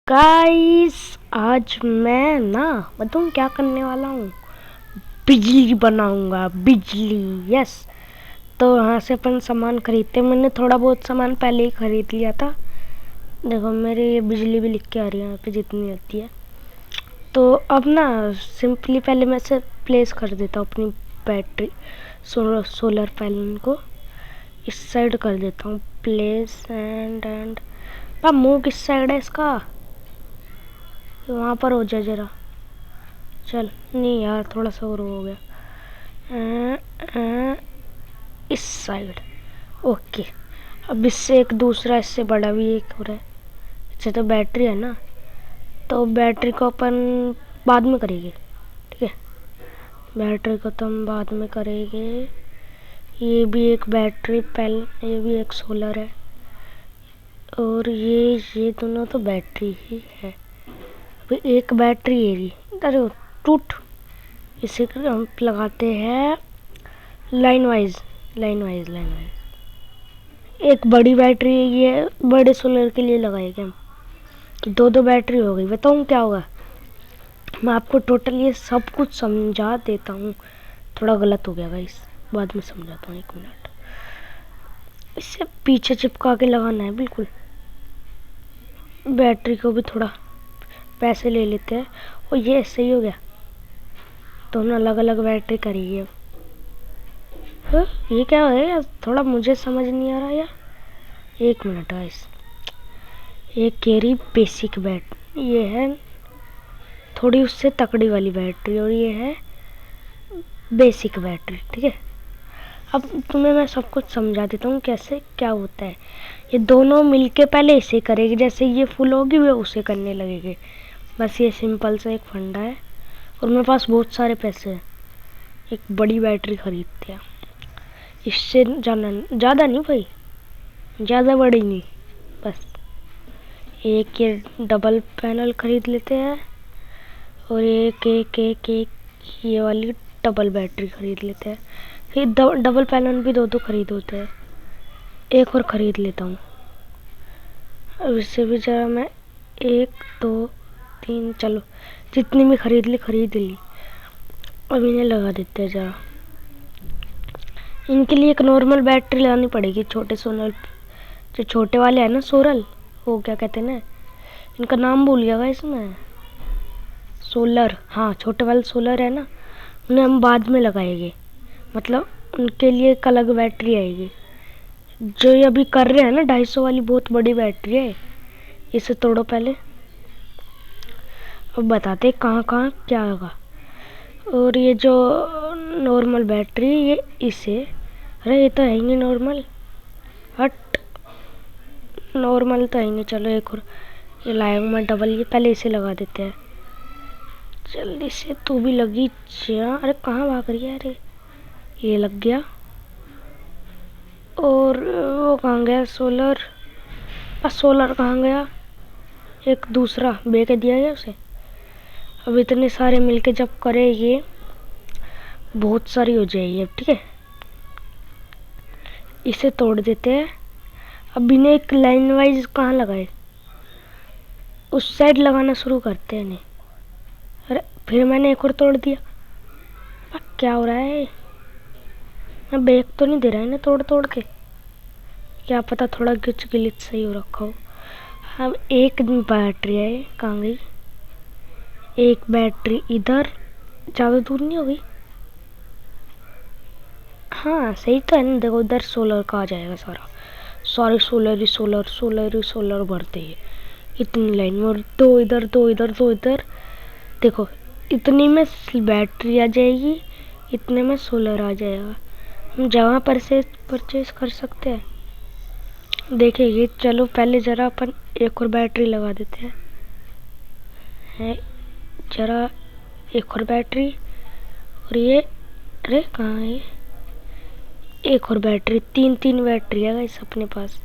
Guys, आज मैं बताऊँ क्या करने वाला हूँ। बिजली बनाऊंगा, बिजली। यस। तो यहाँ से अपन सामान खरीदते। मैंने थोड़ा बहुत सामान पहले ही खरीद लिया था। देखो मेरे ये बिजली भी लिख के आ रही है यहाँ पे जितनी आती है। तो अब सिंपली पहले मैं से प्लेस कर देता हूँ अपनी बैटरी सोलर पैनल को। इस साइड कर देता हूँ प्लेस एंड मुंह किस साइड है इसका? वहाँ पर हो जाए जरा। चल नहीं यार, थोड़ा सा और हो गया। इस साइड। ओके। अब इससे एक दूसरा, इससे बड़ा भी एक हो रहा है। इससे तो बैटरी है ना, तो बैटरी को अपन बाद में करेंगे। ठीक है, बैटरी को तो हम बाद में करेंगे। ये भी एक बैटरी ये भी एक सोलर है, और ये दोनों तो बैटरी ही है। अभी एक बैटरी है ये। अरे टूट। इसे हम लगाते हैं लाइन वाइज। एक बड़ी बैटरी ये बड़े सोलर के लिए लगाएंगे हम। दो बैटरी हो गई। बताऊँ क्या होगा? मैं आपको टोटल ये सब कुछ समझा देता हूँ। थोड़ा गलत हो गया गाइस, बाद में समझाता हूँ। 1 मिनट। इसे पीछे चिपका के लगाना है बिल्कुल। बैटरी को भी थोड़ा पैसे ले लेते हैं। और ये सही हो गया। दोनों अलग अलग बैटरी करेंगे। ये क्या है यार? थोड़ा मुझे समझ नहीं आ रहा यार। 1 मिनट गाइस। ये केरी बेसिक बैटरी, ये है थोड़ी उससे तकड़ी वाली बैटरी, और ये है बेसिक बैटरी। ठीक है, अब तुम्हें मैं सब कुछ समझा देता हूँ कैसे क्या होता है। ये दोनों मिलके पहले इसे करेगी, जैसे ये फुल होगी वे उसे करने लगेगी। बस ये सिंपल सा एक फंडा है। और मेरे पास बहुत सारे पैसे हैं, एक बड़ी बैटरी खरीदते हैं। इससे ज़्यादा नहीं भाई, ज़्यादा बड़ी नहीं, बस एक ये डबल पैनल खरीद लेते हैं, और एक एक एक एक ये वाली डबल बैटरी खरीद लेते हैं। फिर डबल पैनल भी दो खरीद होते हैं। एक और ख़रीद लेता हूँ। अब इससे भी ज़रा मैं 1 2 3, चलो जितनी भी खरीद ली। अब इन्हें लगा देते हैं ज़रा। इनके लिए एक नॉर्मल बैटरी लगानी पड़ेगी। छोटे सोलर, जो छोटे वाले हैं ना सोलर, वो क्या कहते हैं ना, इनका नाम भूल गया इसमें। सोलर, हाँ छोटे वाले सोलर है ना, उन्हें हम बाद में लगाएंगे। मतलब उनके लिए एक अलग बैटरी आएगी। जो ये अभी कर रहे हैं ना 250 वाली बहुत बड़ी बैटरी है। इसे तोड़ो पहले, अब बताते कहाँ कहाँ क्या होगा। और ये जो नॉर्मल बैटरी, ये इसे, अरे ये तो है ही नहीं नॉर्मल। हट, नॉर्मल तो है ही नहीं। चलो एक और ये लाया हूँ मैं डबल। ये पहले इसे लगा देते हैं जल्दी से। तू भी लगी जा। अरे कहाँ भाग रही है? अरे ये लग गया। और वो कहाँ गया सोलर? सोलर कहाँ गया? एक दूसरा बेच दिया गया उसे। अब इतने सारे मिलके जब करेंगे बहुत सारी हो जाएगी। अब ठीक है, इसे तोड़ देते हैं। अब इन्हें एक लाइन वाइज कहाँ लगाए, उस साइड लगाना शुरू करते हैं इन्हें। अरे फिर मैंने एक और तोड़ दिया। अब क्या हो रहा है? मैं बेच तो नहीं दे रहा है ना तोड़ के? क्या पता थोड़ा गिलिच सही हो रखा हो। अब एक बैटरी है, कहाँ गई? एक बैटरी इधर, ज़्यादा दूर नहीं हो गई? हाँ सही तो है ना। देखो उधर सोलर का आ जाएगा सारा। सारे सोलर भरते हैं इतनी लाइन में। और दो इधर, दो इधर, दो इधर। देखो इतनी में बैटरी आ जाएगी, इतने में सोलर आ जाएगा। हम जहाँ पर से परचेज कर सकते हैं देखेंगे। चलो पहले ज़रा अपन एक और बैटरी लगा देते हैं। जरा एक और बैटरी, और ये, अरे कहाँ है? एक और बैटरी। तीन बैटरी है गाइस अपने पास।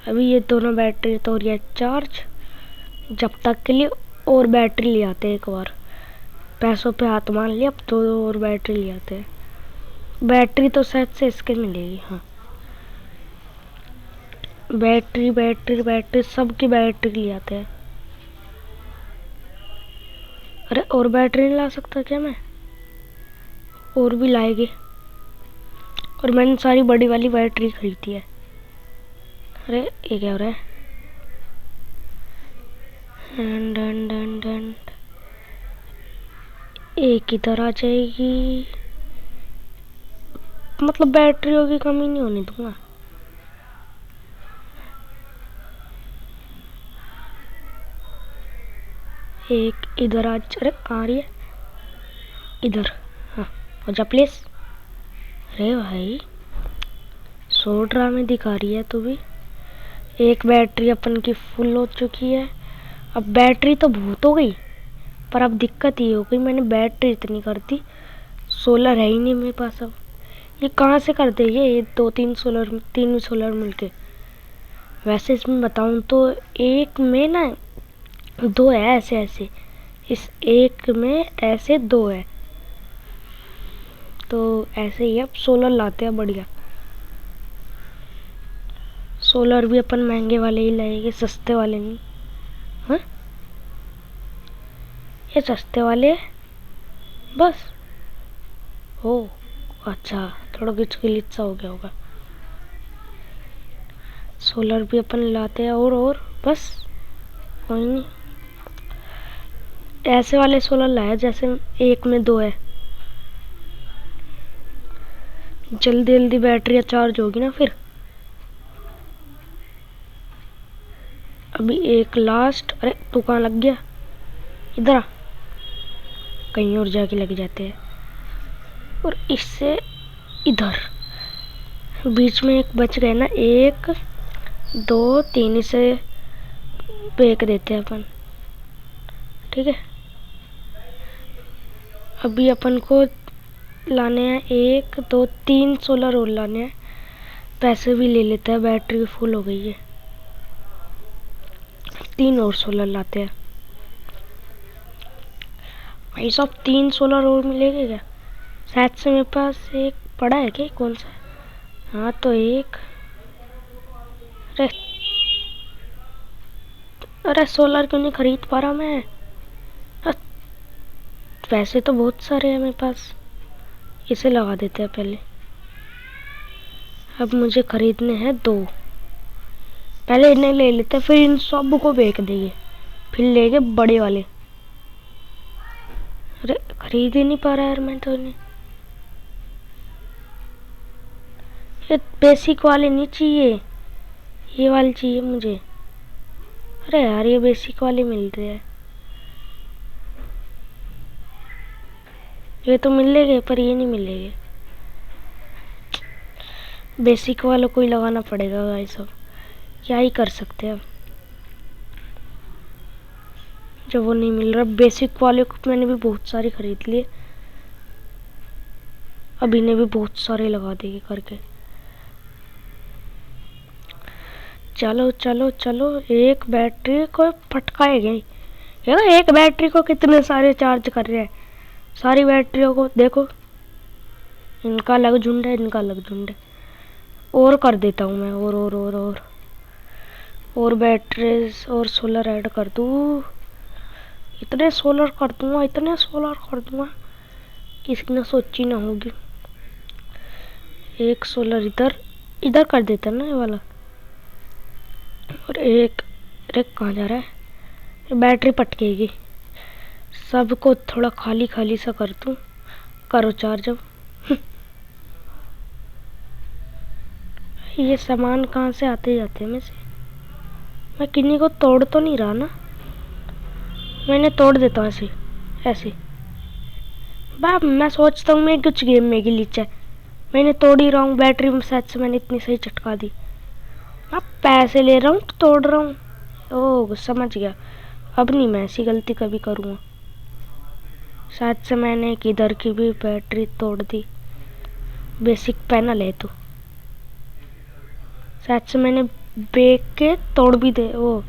अभी ये दोनों बैटरी तो हो रही है चार्ज। जब तक के लिए और बैटरी ले आते हैं एक बार। पैसों पे हाथ मान लिया, अब 2 और बैटरी ले आते हैं। बैटरी तो शायद से इसके मिलेगी। हाँ, बैटरी सबकी बैटरी ले आते हैं। अरे और बैटरी नहीं ला सकता क्या मैं? और भी लाएंगे। और मैंने सारी बड़ी वाली बैटरी खरीदी है। अरे ये क्या हो रहा है? Done done done done. एक इधर आ जाएगी, मतलब बैटरियों की कमी नहीं होने दूंगा। एक इधर आ, अरे आ रही है इधर। हाँ हो जा प्लीज। अरे भाई 100 ड्रामे दिखा रही है तू भी। एक बैटरी अपन की फुल हो चुकी है। अब बैटरी तो बहुत हो गई, पर अब दिक्कत ये हो गई मैंने बैटरी इतनी कर दी, सोलर है ही नहीं मेरे पास। अब ये कहाँ से कर देंगे ये 2-3 सोलर, 3 सोलर मिलके? वैसे इसमें बताऊँ तो एक में ना 2 है, ऐसे ऐसे इस एक में ऐसे 2 है, तो ऐसे ही अब सोलर लाते हैं बढ़िया। सोलर भी अपन महंगे वाले ही लाएंगे, सस्ते वाले नहीं। हाँ ये सस्ते वाले बस। ओ अच्छा, थोड़ा गिच सा हो गया होगा। सोलर भी अपन लाते हैं और बस कोई नहीं। ऐसे वाले सोलर लाया जैसे एक में 2 है, जल्दी जल्दी बैटरी चार्ज होगी ना फिर। अभी एक लास्ट। अरे तू कहाँ लग गया? इधर आ, कहीं और जाके लग जाते हैं। और इससे इधर बीच में एक बच गए ना, 1 2 3, इसे फेंक देते हैं अपन। ठीक है, अभी अपन को लाने हैं 1 2 3 सोलर और लाने हैं। पैसे भी ले लेते हैं, बैटरी भी फुल हो गई है। 3 और सोलर लाते हैं भाई साहब। 3 सोलर और मिलेगा क्या? शायद से मेरे पास एक पड़ा है क्या, कौन सा? हाँ तो एक। अरे अरे सोलर क्यों नहीं खरीद पा रहा मैं? पैसे तो बहुत सारे हैं मेरे पास, इसे लगा देते हैं पहले। अब मुझे खरीदने हैं 2, पहले इन्हें ले लेते हैं, फिर इन सब को बेच देंगे, फिर लेंगे बड़े वाले। अरे खरीद ही नहीं पा रहा यार मैं तो इन्हें। ये बेसिक वाले नहीं चाहिए, ये वाले चाहिए मुझे। अरे यार ये बेसिक वाले मिल रहे हैं, ये तो मिलेंगे पर ये नहीं मिलेंगे। बेसिक वालों को ही लगाना पड़ेगा भाई साहब, क्या ही कर सकते हैं अब जब वो नहीं मिल रहा। बेसिक वाले को मैंने भी बहुत सारे खरीद लिए, अब इन्हें भी बहुत सारे लगा देंगे करके। चलो चलो चलो, एक बैटरी को फटकाएंगे। यार एक बैटरी को कितने सारे चार्ज कर रहे हैं, सारी बैटरियों को देखो। इनका अलग झुंड है, इनका अलग झुंड है। और कर देता हूँ मैं, और बैटरीज और सोलर ऐड कर दूँ। इतने सोलर कर दूंगा, इतने सोलर कर दूंगा, किसी ने सोची ना होगी। एक सोलर इधर इधर कर देता ना ये वाला, और एक। अरे कहाँ जा रहा है? बैटरी पटकेगी। सबको थोड़ा खाली खाली सा कर दूँ, करो चार्ज अब। ये सामान कहाँ से आते जाते हैं में से? मैं किन्हीं को तोड़ तो नहीं रहा ना? मैंने तोड़ देता हूँ ऐसे ऐसे। बाप मैं सोचता हूँ मैं कुछ गेम में ग्लिच है, मैंने तोड़ ही रहा हूँ। बैटरी में शायद से मैंने इतनी सही चटका दी। अब पैसे ले रहा हूँ तो तोड़ रहा हूँ। ओह समझ गया, अब नहीं मैं ऐसी गलती कभी करूँगा। शायद से मैंने किधर की भी बैटरी तोड़ दी। बेसिक पैनल है तो शायद से मैंने बेच के तोड़ भी दे, वो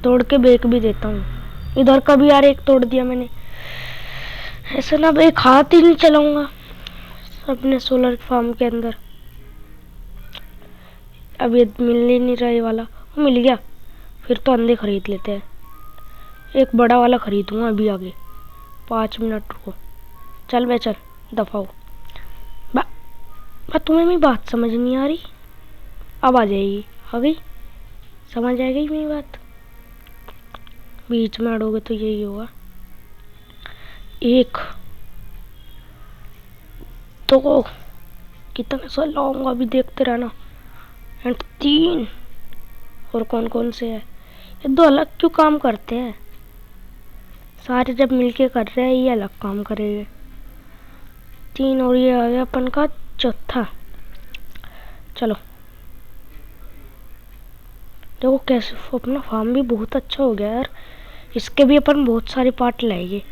तोड़ के बेच भी देता हूँ। इधर का भी यार एक तोड़ दिया मैंने। ऐसा ना एक हाथ ही नहीं चलाऊंगा अपने सोलर फार्म के अंदर। अब ये मिल ही नहीं रहा, ये वाला वो मिल गया। फिर तो अंधे खरीद लेते हैं, एक बड़ा वाला खरीदूंगा अभी आगे। 5 मिनट रुको। चल बे चल, दफा हो। तुम्हें मेरी बात समझ नहीं आ रही? अब आ जाएगी। आ गई? समझ आ गई मेरी बात? बीच में अड़ोगे तो यही होगा। 1 2 कितने सौ लाऊंगा अभी, देखते रहना। एंड 3। और कौन कौन से है? ये 2 अलग क्यों काम करते हैं? सारे जब मिलके कर रहे हैं ये अलग काम करेंगे। 3 और ये आ गया अपन का चौथा। चलो देखो कैसे अपना फार्म भी बहुत अच्छा हो गया यार। इसके भी अपन बहुत सारे पार्ट लाएंगे।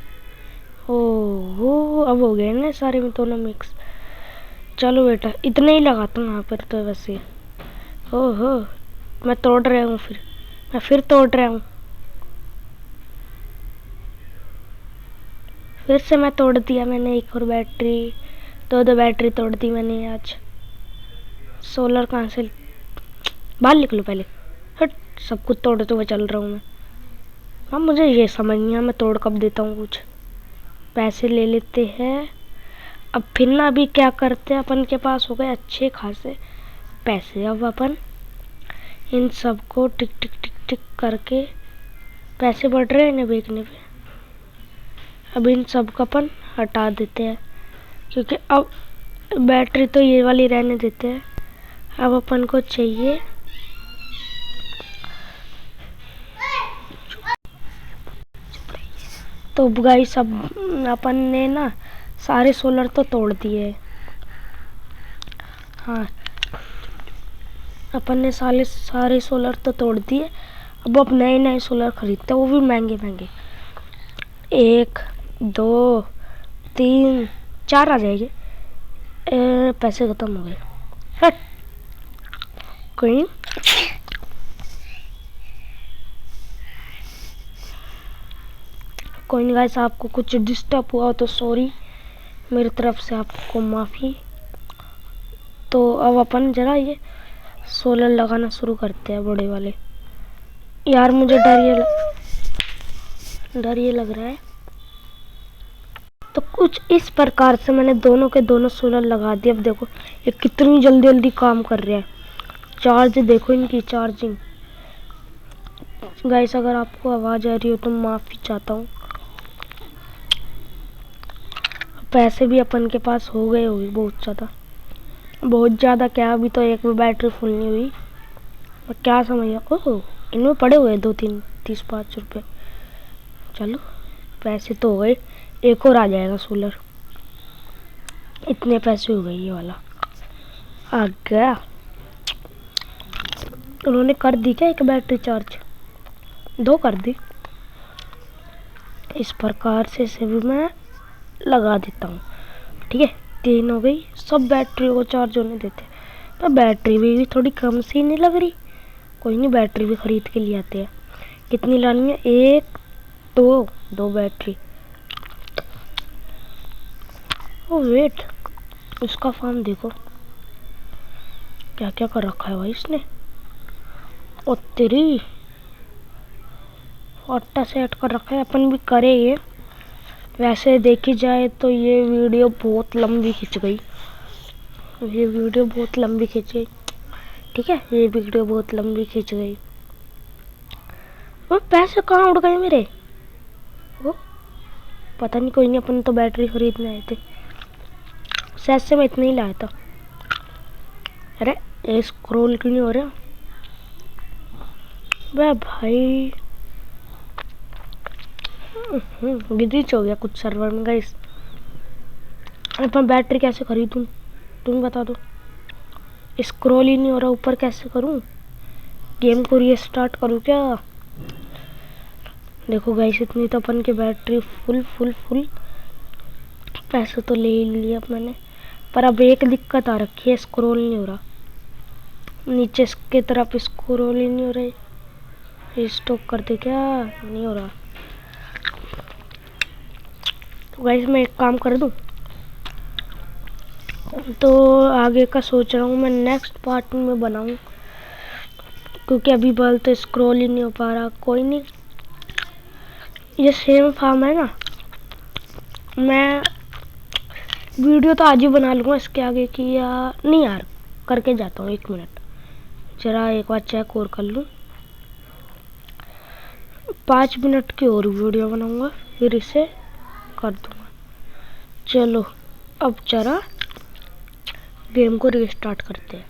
ओह अब हो गए ना सारे में दोनों मिक्स। चलो बेटा इतने ही लगाता हूँ यहाँ पर तो वैसे। ओहो मैं तोड़ रहा हूँ, मैं फिर तोड़ रहा हूँ। फिर से मैं तोड़ दिया मैंने एक और बैटरी। 2 बैटरी तोड़ दी मैंने आज। सोलर कहाँ से? बाहर निकलो पहले। हट, सब कुछ तोड़ते हुए चल रहा हूँ मैं। हाँ मुझे ये समझ नहीं आया मैं तोड़ कब देता हूँ कुछ। पैसे ले लेते हैं। अब फिर ना अभी क्या करते हैं, अपन के पास हो गए अच्छे खासे पैसे। अब अपन इन सब को टिक टिक टिक टिक करके पैसे बढ़ रहे हैं इन्हें बेचने पे। अब इन सब का अपन हटा देते हैं क्योंकि अब बैटरी तो ये वाली रहने देते हैं। अब अपन को चाहिए तो गाइस अब अपन ने ना सारे सोलर तो तोड़ दिए। हाँ अपन ने सारे सोलर तो तोड़ दिए। अब नए नए सोलर खरीदते हैं, वो भी महंगे महंगे। 1 2 3 4 आ जाएंगे। पैसे खत्म हो गए। हट कोई नहीं गाइस, आपको कुछ डिस्टर्ब हुआ तो सॉरी, मेरी तरफ से आपको माफ़ी। तो अब अपन जरा ये सोलर लगाना शुरू करते हैं बड़े वाले। यार मुझे डर ये लग रहा है। तो कुछ इस प्रकार से मैंने दोनों के दोनों सोलर लगा दिए। अब देखो ये कितनी जल्दी जल्दी काम कर रहे हैं। चार्ज देखो इनकी चार्जिंग। गाइस अगर आपको आवाज़ आ रही हो तो माफ़ी चाहता हूँ। पैसे भी अपन के पास हो गए होंगे बहुत ज़्यादा क्या, अभी तो एक भी बैटरी फुल नहीं हुई। और क्या समझ ओह इनमें पड़े हुए 2-3-30-5 रुपये। चलो पैसे तो हो गए, एक और आ जाएगा सोलर। इतने पैसे हो गए, ये वाला आ गया। उन्होंने कर दी क्या एक बैटरी चार्ज? 2 कर दी। इस प्रकार से इसे भी मैं लगा देता हूँ। ठीक है 3 हो गई। सब बैटरी को चार्ज होने देते हैं। पर बैटरी भी थोड़ी कम सी नहीं लग रही। कोई नहीं बैटरी भी खरीद के लिए आते हैं। कितनी लानी है? 1 2 बैटरी। ओ वेट, उसका फार्म देखो क्या क्या कर रखा है भाई इसने। ओ तेरी ऑटा सेट कर रखा है। अपन भी करे ये। वैसे देखी जाए तो ये वीडियो बहुत लंबी खिंच गई। ठीक है ये वीडियो बहुत लंबी खिंच गई। वो पैसे कहाँ उड़ गए मेरे? वो पता नहीं, कोई नहीं, अपन तो बैटरी खरीदने आए थे। शायद से मैं इतना ही लाया था। अरे ये स्क्रॉल क्यों नहीं हो रहा? वह भाई ग्लिच हो गया कुछ सर्वर में गाइस। अपन बैटरी कैसे खरीदूं तुम बता दो। स्क्रॉल ही नहीं हो रहा, ऊपर कैसे करूं? गेम को रीस्टार्ट करूं क्या? देखो गाइस इतनी तो अपन की बैटरी फुल पैसे तो ले ही लिया मैंने। पर अब एक दिक्कत आ रखी है, स्क्रॉल नहीं हो रहा। नीचे की तरफ स्क्रॉल ही नहीं हो रहा। स्टॉप कर दे क्या? नहीं हो रहा। तो गाइस मैं एक काम कर दूं, तो आगे का सोच रहा हूँ मैं नेक्स्ट पार्ट में बनाऊं, क्योंकि अभी बल तो स्क्रॉल ही नहीं हो पा रहा। कोई नहीं, ये सेम फार्म है ना, मैं वीडियो तो आज ही बना लूँगा इसके आगे की, या नहीं यार करके जाता हूँ। 1 मिनट जरा एक बार चेक और कर लूँ। 5 मिनट की और वीडियो बनाऊँगा फिर इसे कर दूँगा। चलो अब जरा गेम को रिस्टार्ट करते हैं।